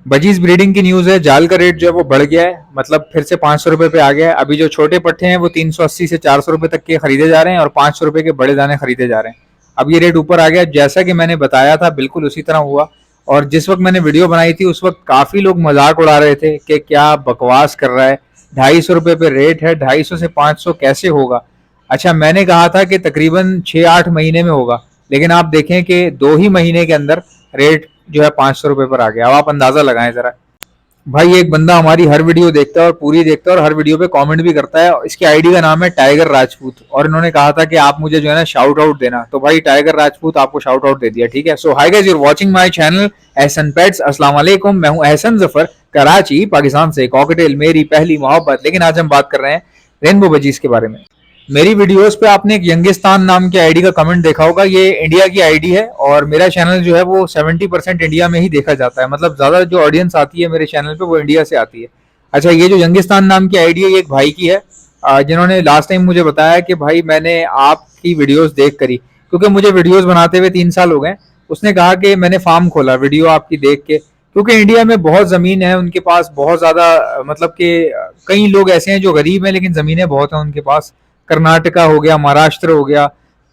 Budgies breeding की news है। जाल का रेट जो है वो बढ़ गया है, मतलब फिर से 500 रुपए पे आ गया है। अभी जो छोटे पट्टे हैं वो 380 से 400 रुपए तक के खरीदे जा रहे हैं और 500 रुपए के बड़े दाने खरीदे जा रहे हैं। अब ये रेट ऊपर आ गया, जैसा कि मैंने बताया था बिल्कुल उसी तरह हुआ। और जिस वक्त मैंने वीडियो बनाई थी उस वक्त काफी लोग मजाक उड़ा रहे थे कि क्या बकवास कर रहा है, 250 रुपए पे रेट है, 250 से 500 कैसे होगा। अच्छा, मैंने कहा था कि तकरीबन 6-8 महीने में होगा, लेकिन आप देखें कि 2 ही महीने के अंदर रेट जो है 500 रुपए पर आ गया। अब आप अंदाजा लगाएं जरा। भाई एक बंदा हमारी हर वीडियो देखता है और पूरी देखता है और हर वीडियो पे कमेंट भी करता है। इसकी आईडी का नाम है टाइगर राजपूत और इन्होंने कहा था कि आप मुझे जो है ना शाउट आउट देना, तो भाई टाइगर राजपूत आपको शाउट आउट दे दिया, ठीक है। So hi guys, you are watching my channel Ehsan pets. अस्सलाम वालेकुम, मैं हूं एहसन जफर, कराची पाकिस्तान से। कॉकटेल मेरी पहली मोहब्बत। लेकिन आज हम बात कर रहे हैं रेनबो बजीज के बारे में। मेरी वीडियोस पे आपने एक यंगिस्तान नाम की आईडी का कमेंट देखा होगा। ये इंडिया की आईडी है और मेरा चैनल जो है वो 70% इंडिया में ही देखा जाता है, मतलब ज्यादा जो ऑडियंस आती है मेरे चैनल पे वो इंडिया से आती है। अच्छा, ये जो यंगिस्तान नाम की आईडी है ये एक भाई की है, जिन्होंने लास्ट टाइम मुझे बताया कि भाई मैंने आपकी वीडियोस देख करी, क्योंकि मुझे वीडियोस बनाते हुए 3 साल हो गए। उसने कहा कि मैंने फार्म खोला वीडियो आपकी देख के, क्योंकि इंडिया में बहुत जमीन है उनके पास, बहुत ज्यादा, मतलब कि कई लोग ऐसे हैं जो गरीब हैं लेकिन जमीनें बहुत हैं उनके पास। कर्नाटका हो गया, महाराष्ट्र हो गया,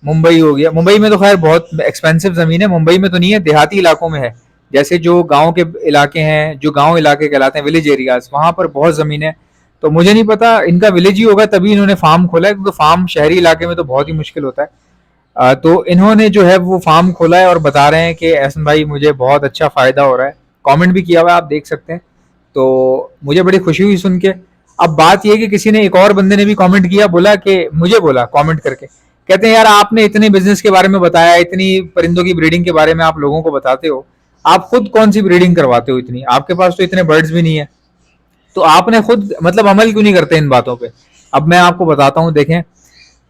मुंबई हो गया। मुंबई में तो खैर बहुत एक्सपेंसिव जमीन है, मुंबई में तो नहीं है, देहाती इलाकों में है। जैसे जो गांव के इलाके हैं, जो गांव इलाके कहलाते हैं, विलेज एरियाज, वहां पर बहुत जमीन है। तो मुझे नहीं पता, इनका विलेज ही होगा तभी इन्होंने फार्म खोला है, क्योंकि फार्म शहरी इलाके में तो बहुत ही मुश्किल होता है। तो इन्होंने जो है वो फार्म खोला है और बता रहे हैं कि एहसन भाई मुझे बहुत अच्छा फायदा हो रहा है। कमेंट भी किया हुआ है, आप देख सकते हैं। तो मुझे बड़ी खुशी हुई सुन के। अब बात यह कि किसी ने, एक और बंदे ने भी कमेंट किया, बोला कि मुझे बोला कमेंट करके, कहते हैं यार आपने इतने बिजनेस के बारे में बताया, इतनी परिंदों की ब्रीडिंग के बारे में आप लोगों को बताते हो, आप खुद कौन सी ब्रीडिंग करवाते हो इतनी, आपके पास तो इतने बर्ड्स भी नहीं है, तो आपने खुद मतलब अमल क्यों नहीं करते इन बातों पे। अब मैं आपको बताता हूँ, देखें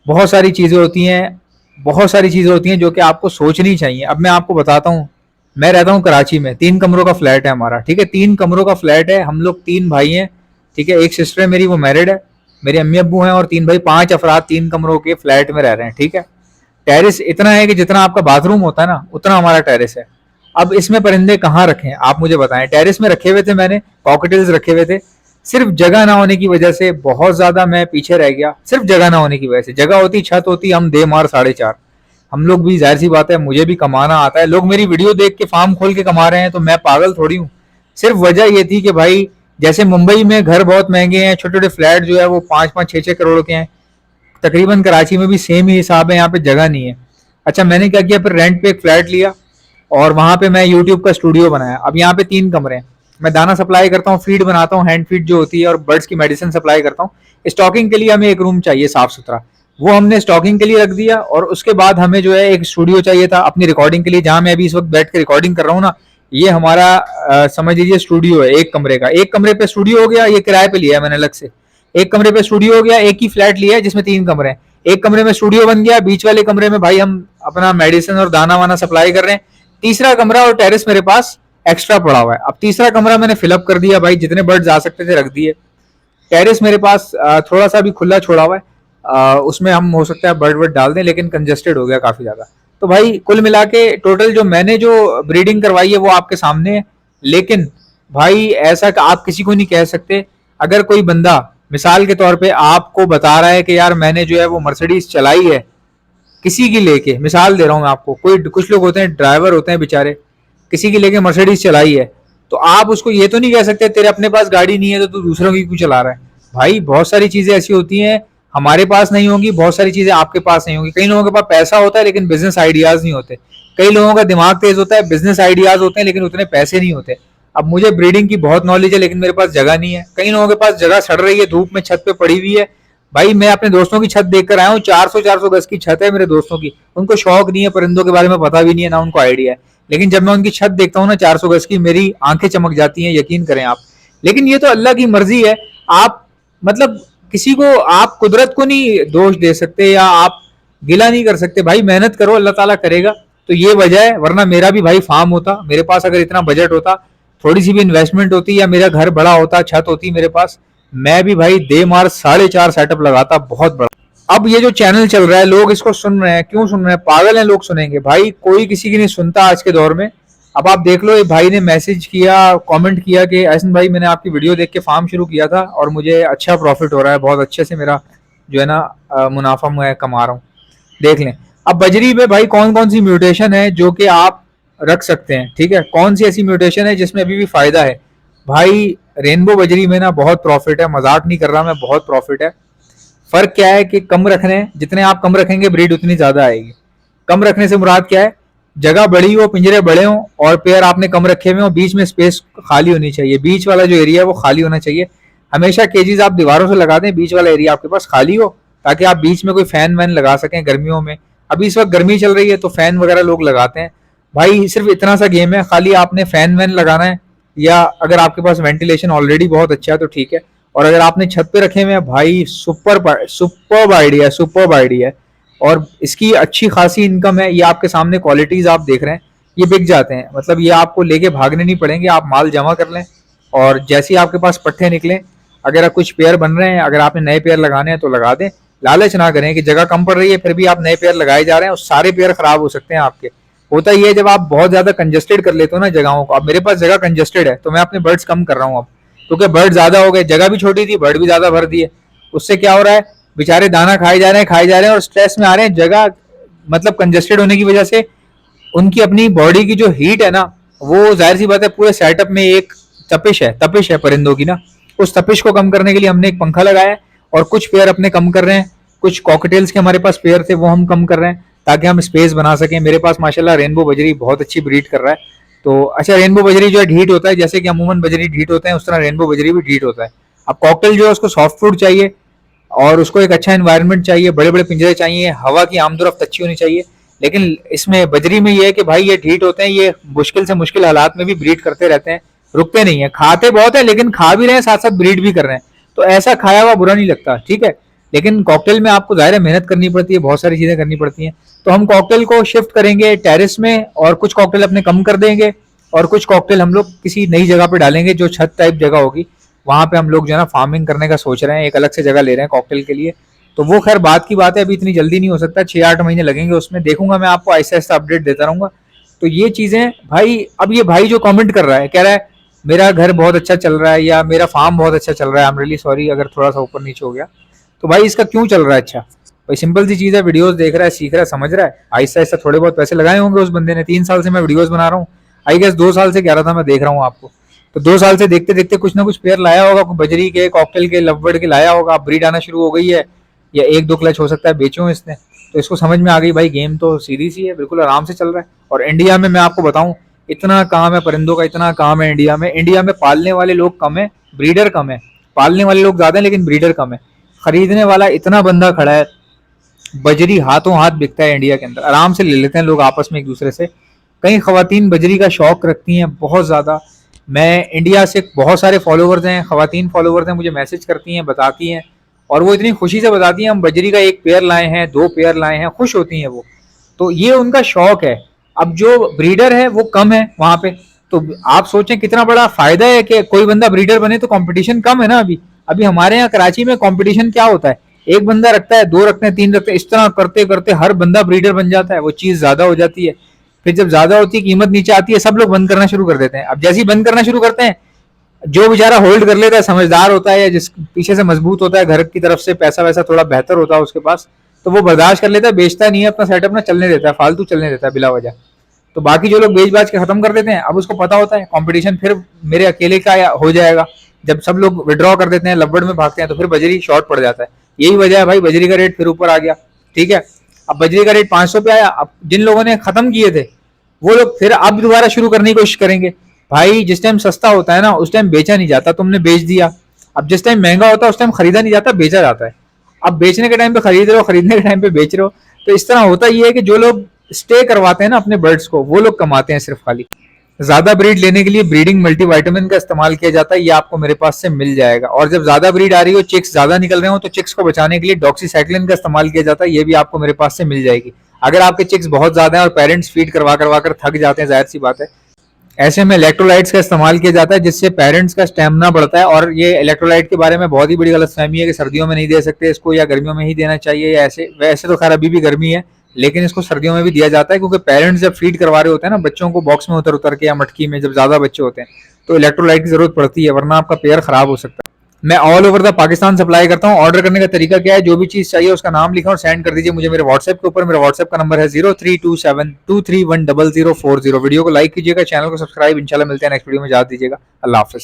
बहुत सारी चीजें होती हैं, बहुत सारी चीजें होती हैं जो कि आपको सोचनी चाहिए। अब मैं आपको बताता हूँ, मैं रहता हूँ कराची में, 3 कमरों का फ्लैट है हमारा, ठीक है। 3 कमरों का फ्लैट है, हम लोग 3 भाई हैं, ठीक है। एक सिस्टर है मेरी, वो मैरिड है, मेरे अम्मी अब्बू हैं और 3 भाई, 5 अफराद 3 कमरों के फ्लैट में रह रहे हैं, ठीक है। टेरिस इतना है कि जितना आपका बाथरूम होता है ना उतना हमारा टेरिस है। अब इसमें परिंदे कहाँ रखें आप मुझे बताएं। टेरिस में रखे हुए थे मैंने, कॉकटेल्स रखे हुए थे, सिर्फ जगह ना होने की वजह से बहुत ज्यादा मैं पीछे रह गया। सिर्फ जगह ना होने की वजह से, जगह होती, छत होती, हम दे मार 4.5। हम लोग भी, जाहिर सी बात है, मुझे भी कमाना आता है। लोग मेरी वीडियो देख के फार्म खोल के कमा रहे हैं, तो मैं पागल थोड़ी हूँ। सिर्फ वजह ये थी कि भाई जैसे मुंबई में घर बहुत महंगे हैं, छोटे छोटे फ्लैट जो है वो 5-5, 6-6 करोड़ के हैं, तकरीबन कराची में भी सेम ही हिसाब है, यहाँ पे जगह नहीं है। अच्छा, मैंने क्या किया, फिर रेंट पे एक फ्लैट लिया और वहां पे मैं यूट्यूब का स्टूडियो बनाया। अब यहाँ पे 3 कमरे हैं, मैं दाना सप्लाई करता हूँ, फीड बनाता हूँ, हैंड फीड जो होती है, और बर्ड्स की मेडिसिन सप्लाई करता हूँ। स्टॉकिंग के लिए हमें एक रूम चाहिए साफ सुथरा, वो हमने स्टॉकिंग के लिए रख दिया। और उसके बाद हमें जो है एक स्टूडियो चाहिए था अपनी रिकॉर्डिंग के लिए, जहां मैं अभी इस वक्त बैठ कर रिकॉर्डिंग कर रहा हूँ ना, ये हमारा समझ लीजिए स्टूडियो है। 1 कमरे का, 1 कमरे पे स्टूडियो हो गया, ये किराए पे लिया है मैंने अलग से। 1 कमरे पे स्टूडियो हो गया, एक ही फ्लैट लिया है जिसमें 3 कमरे हैं। 1 कमरे में स्टूडियो बन गया, बीच वाले कमरे में भाई हम अपना मेडिसिन और दाना वाना सप्लाई कर रहे हैं। तीसरा कमरा और टेरिस मेरे पास एक्स्ट्रा पड़ा हुआ है। अब तीसरा कमरा मैंने फिलअप कर दिया भाई, जितने बर्ड्स आ सकते थे रख दिए। टेरिस मेरे पास थोड़ा सा भी खुला छोड़ा हुआ है, उसमें हम हो सकता है बर्ड वर्ड डाल दें, लेकिन कंजेस्टेड हो गया काफी ज्यादा। तो भाई कुल मिला के टोटल जो मैंने जो ब्रीडिंग करवाई है वो आपके सामने है। लेकिन भाई ऐसा कि आप किसी को नहीं कह सकते। अगर कोई बंदा मिसाल के तौर पे आपको बता रहा है कि यार मैंने जो है वो मर्सिडीज चलाई है, किसी की लेके, मिसाल दे रहा हूँ मैं आपको, कोई कुछ लोग होते हैं ड्राइवर होते हैं बेचारे, किसी की लेके मर्सिडीज चलाई है, तो आप उसको ये तो नहीं कह सकते तेरे अपने पास गाड़ी नहीं है तो तू दूसरों की क्यों चला रहा है। भाई बहुत सारी चीजें ऐसी होती हैं हमारे पास नहीं होंगी, बहुत सारी चीजें आपके पास नहीं होंगी। कई लोगों के पास पैसा होता है लेकिन बिजनेस आइडियाज नहीं होते। कई लोगों का दिमाग तेज होता है, बिजनेस आइडियाज होते हैं लेकिन उतने पैसे नहीं होते। अब मुझे ब्रीडिंग की बहुत नॉलेज है लेकिन मेरे पास जगह नहीं है। कई लोगों के पास जगह सड़ रही है, धूप में छत पे पड़ी हुई है। भाई मैं अपने दोस्तों की छत देख कर आया हूँ, 400-400 गज की छत है मेरे दोस्तों की। उनको शौक नहीं है, परिंदों के बारे में पता भी नहीं है, ना उनको आइडिया है। लेकिन जब मैं उनकी छत देखता हूँ ना 400 गज की, मेरी आंखें चमक जाती हैं, यकीन करें आप। लेकिन ये तो अल्लाह की मर्जी है। आप मतलब किसी को, आप कुदरत को नहीं दोष दे सकते या आप गिला नहीं कर सकते। भाई मेहनत करो, अल्लाह ताला करेगा। तो ये वजह है, वरना मेरा भी भाई फार्म होता, मेरे पास अगर इतना बजट होता, थोड़ी सी भी इन्वेस्टमेंट होती, या मेरा घर बड़ा होता, छत होती मेरे पास, मैं भी भाई दे मार 4.5 सेटअप लगाता, बहुत बड़ा। अब ये जो चैनल चल रहा है, लोग इसको सुन रहे हैं, क्यों सुन रहे हैं, पागल हैं लोग, सुनेंगे भाई, कोई किसी की नहीं सुनता आज के दौर में। अब आप देख लो, एक भाई ने मैसेज किया, कमेंट किया कि ऐसन भाई मैंने आपकी वीडियो देख के फार्म शुरू किया था और मुझे अच्छा प्रॉफिट हो रहा है, बहुत अच्छे से मेरा जो है ना मुनाफा मैं कमा रहा हूँ। देख लें। अब बजरी में भाई कौन कौन सी म्यूटेशन है जो कि आप रख सकते हैं, ठीक है, कौन सी ऐसी म्यूटेशन है जिसमें अभी भी फायदा है। भाई रेनबो बजरी में ना बहुत प्रॉफिट है, मजाक नहीं कर रहा मैं, बहुत प्रॉफिट है। फर्क क्या है कि कम रखने, जितने आप कम रखेंगे ब्रीड उतनी ज्यादा आएगी। कम रखने से मुराद क्या है, जगह बड़ी हो, पिंजरे बड़े हो और पेयर आपने कम रखे हुए हो, बीच में स्पेस खाली होनी चाहिए, बीच वाला जो एरिया है वो खाली होना चाहिए। हमेशा केजीज आप दीवारों से लगा दें, बीच वाला एरिया आपके पास खाली हो, ताकि आप बीच में कोई फैन वैन लगा सकें गर्मियों में। अभी इस वक्त गर्मी चल रही है तो फैन वगैरह लोग लगाते हैं। भाई सिर्फ इतना सा गेम है, खाली आपने फैन वैन लगाना है, या अगर आपके पास वेंटिलेशन ऑलरेडी बहुत अच्छा है तो ठीक है। और अगर आपने छत पे रखे हुए हैं, भाई सुपर आइडिया, सुपर आइडिया है। और इसकी अच्छी खासी इनकम है, ये आपके सामने क्वालिटीज आप देख रहे हैं, ये बिक जाते हैं, मतलब ये आपको लेके भागने नहीं पड़ेंगे, आप माल जमा कर लें और जैसे ही आपके पास पट्टे निकले, अगर कुछ पेयर बन रहे हैं, अगर आपने नए पेयर लगाने हैं तो लगा दें। लालच ना करें कि जगह कम पड़ रही है फिर भी आप नए पेयर लगाए जा रहे हैं, उस सारे पेयर खराब हो सकते हैं आपके। होता ही है जब आप बहुत ज्यादा कंजेस्टेड कर लेते हो ना जगहों को। अब मेरे पास जगह कंजेस्टेड है तो मैं अपने बर्ड्स कम कर रहा हूँ अब, क्योंकि बर्ड ज्यादा हो गए, जगह भी छोटी थी, बर्ड भी ज्यादा भर दिए। उससे क्या हो रहा है, बेचारे दाना खाए जा रहे हैं, खाए जा रहे हैं और स्ट्रेस में आ रहे हैं। जगह मतलब कंजेस्टेड होने की वजह से उनकी अपनी बॉडी की जो हीट है ना, वो जाहिर सी बात है पूरे सेटअप में एक तपिश है परिंदों की ना, उस तपिश को कम करने के लिए हमने एक पंखा लगाया है और कुछ पेयर अपने कम कर रहे हैं, कुछ कॉकटेल्स के हमारे पास पेयर थे वो हम कम कर रहे हैं ताकि हम स्पेस बना सकें। मेरे पास माशाल्लाह रेनबो बजरी बहुत अच्छी ब्रीड कर रहा है। तो अच्छा, रेनबो बजरी जो है ढीट होता है, जैसे कि अमूमन बजरी ढीट होते हैं उस तरह रेनबो बजरी भी ढीट होता है। अब कॉकटेल जो है उसको सॉफ्ट फूड चाहिए और उसको एक अच्छा एनवायरनमेंट चाहिए, बड़े बड़े पिंजरे चाहिए, हवा की आमदोरफ्त अच्छी होनी चाहिए। लेकिन इसमें बजरी में ये है कि भाई ये ढीट होते हैं, ये मुश्किल से मुश्किल हालात में भी ब्रीड करते रहते हैं, रुकते नहीं है। खाते बहुत है लेकिन खा भी रहे हैं साथ साथ ब्रीड भी कर रहे हैं, तो ऐसा खाया हुआ बुरा नहीं लगता, ठीक है। लेकिन कॉकटेल में आपको जाहिर है मेहनत करनी पड़ती है, बहुत सारी चीजें करनी पड़ती हैं। तो हम कॉकटेल को शिफ्ट करेंगे टेरेस में और कुछ कॉकटेल अपने कम कर देंगे और कुछ कॉकटेल हम लोग किसी नई जगह पे डालेंगे जो छत टाइप जगह होगी, वहां पे हम लोग जो है ना फार्मिंग करने का सोच रहे हैं, एक अलग से जगह ले रहे हैं कॉकटेल के लिए। तो वो खैर बात की बात है, अभी इतनी जल्दी नहीं हो सकता, 6-8 महीने लगेंगे उसमें, देखूंगा मैं आपको आहिस्ता आहिस्ता अपडेट देता रहूंगा। तो ये चीजें भाई, अब ये भाई जो कमेंट कर रहा है, कह रहा है मेरा घर बहुत अच्छा चल रहा है या मेरा फार्म बहुत अच्छा चल रहा है, आई एम रियली सॉरी अगर थोड़ा सा ऊपर नीचे हो गया, तो भाई इसका क्यों चल रहा है अच्छा। भाई सिंपल सी चीज है, वीडियोस देख रहा है, सीख रहा है, समझ रहा है, आहिस्ता आहिस्ता थोड़े बहुत पैसे लगाए होंगे उस बंदे ने। 3 साल से मैं वीडियोस बना रहा हूँ, आई गेस 2 साल से कह रहा था मैं देख रहा हूँ आपको, तो 2 साल से देखते देखते कुछ ना कुछ पेयर लाया होगा, बजरी के, कॉकटेल के, लवबर्ड के लाया होगा, ब्रीड आना शुरू हो गई है, या 1-2 क्लच हो सकता है बेचो इसने, तो इसको समझ में आ गई भाई गेम तो सीधी सी है, बिल्कुल आराम से चल रहा है। और इंडिया में मैं आपको बताऊं, इतना काम है परिंदों का, इतना काम है इंडिया में। इंडिया में पालने वाले लोग कम है, ब्रीडर कम है। पालने वाले लोग ज्यादा है लेकिन ब्रीडर कम है। खरीदने वाला इतना बंदा खड़ा है, बजरी हाथों हाथ बिकता है इंडिया के अंदर, आराम से ले लेते हैं लोग आपस में एक दूसरे से। कई खवातीन बजरी का शौक रखती हैं बहुत ज्यादा। मैं इंडिया से बहुत सारे फॉलोवर्स हैं, खवातीन फॉलोवर्स हैं, मुझे मैसेज करती हैं, बताती हैं, और वो इतनी खुशी से बताती हैं हम बजरी का 1 पेयर लाए हैं, 2 पेयर लाए हैं, खुश होती हैं वो। तो ये उनका शौक है। अब जो ब्रीडर है वो कम है वहां पे, तो आप सोचें कितना बड़ा फायदा है कि कोई बंदा ब्रीडर बने, तो कंपटीशन कम है ना। अभी अभी हमारे यहाँ कराची में कंपटीशन क्या होता है, एक बंदा रखता है, 2 रखते हैं, 3 रखते हैं, इस तरह करते करते हर बंदा ब्रीडर बन जाता है, वो चीज ज्यादा हो जाती है। फिर जब ज्यादा होती है, कीमत नीचे आती है, सब लोग बंद करना शुरू कर देते हैं। अब जैसे ही बंद करना शुरू करते हैं, जो बेचारा होल्ड कर लेता है, समझदार होता है या जिस पीछे से मजबूत होता है, घर की तरफ से पैसा वैसा थोड़ा बेहतर होता है उसके पास, तो वो बर्दाश्त कर लेता है, बेचता नहीं है, अपना सेटअप ना चलने देता है, फालतू चलने देता है बिला वजह। तो बाकी जो लोग बेच बाज के खत्म कर देते हैं, अब उसको पता होता है कंपटीशन फिर मेरे अकेले का हो जाएगा। जब सब लोग विड्रॉ कर देते हैं, लबड़ में भागते हैं, तो फिर बजरी शॉर्ट पड़ जाता है। यही वजह है भाई, बजरी का रेट फिर ऊपर आ गया, ठीक है। अब बजरी का रेट 500 पे आया, अब जिन लोगों ने खत्म किए थे वो लोग फिर अब दोबारा शुरू करने की कोशिश करेंगे। भाई जिस टाइम सस्ता होता है ना उस टाइम बेचा नहीं जाता, तुमने बेच दिया। अब जिस टाइम महंगा होता है उस टाइम खरीदा नहीं जाता, बेचा जाता है। अब बेचने के टाइम पे खरीद रहे हो, खरीदने के टाइम पे बेच रहे हो। तो इस तरह होता ही है कि जो लोग स्टे करवाते हैं ना अपने बर्ड्स को, वो लोग कमाते हैं सिर्फ खाली। ज्यादा ब्रीड लेने के लिए ब्रीडिंग मल्टीविटामिन का इस्तेमाल किया जाता है, ये आपको मेरे पास से मिल जाएगा। और जब ज्यादा ब्रीड आ रही हो, चिक्स ज्यादा निकल रहे हो, तो चिक्स को बचाने के लिए डॉक्सीसाइक्लिन का इस्तेमाल किया जाता है, ये भी आपको मेरे पास से मिल जाएगी। अगर आपके चिक्स बहुत ज्यादा है और पेरेंट्स फीड करवा करवा कर थक जाते हैं, जाहिर सी बात है, ऐसे में इलेक्ट्रोलाइट्स का इस्तेमाल किया जाता है, जिससे पेरेंट्स का स्टेमिना बढ़ता है। और ये इलेक्ट्रोलाइट के बारे में बहुत ही बड़ी गलतफहमी है कि सर्दियों में नहीं दे सकते इसको या गर्मियों में ही देना चाहिए, या ऐसे वैसे तो खैर अभी भी गर्मी है, लेकिन इसको सर्दियों में भी दिया जाता है, क्योंकि पेरेंट्स जब फीड करवा रहे होते हैं ना बच्चों को बॉक्स में उतर उतर के या मटकी में, जब ज्यादा बच्चे होते हैं तो इलेक्ट्रोलाइट की जरूरत पड़ती है, वरना आपका पेयर खराब हो सकता है। मैं all over the Pakistan supply करता हूँ। ऑर्डर करने का तरीका क्या है, जो भी चीज चाहिए उसका नाम लिखा और सेंड कर दीजिए मुझे मेरे व्हाट्सएप के ऊपर। मेरा व्हाट्सएप का नंबर है 0327231040। वीडियो को लाइक कीजिएगा, चैनल को सब्सक्राइब। इंशाल्लाह मिलते हैं नेक्स्ट वीडियो में, इजाजत दीजिएगा। अल्लाह हाफिज।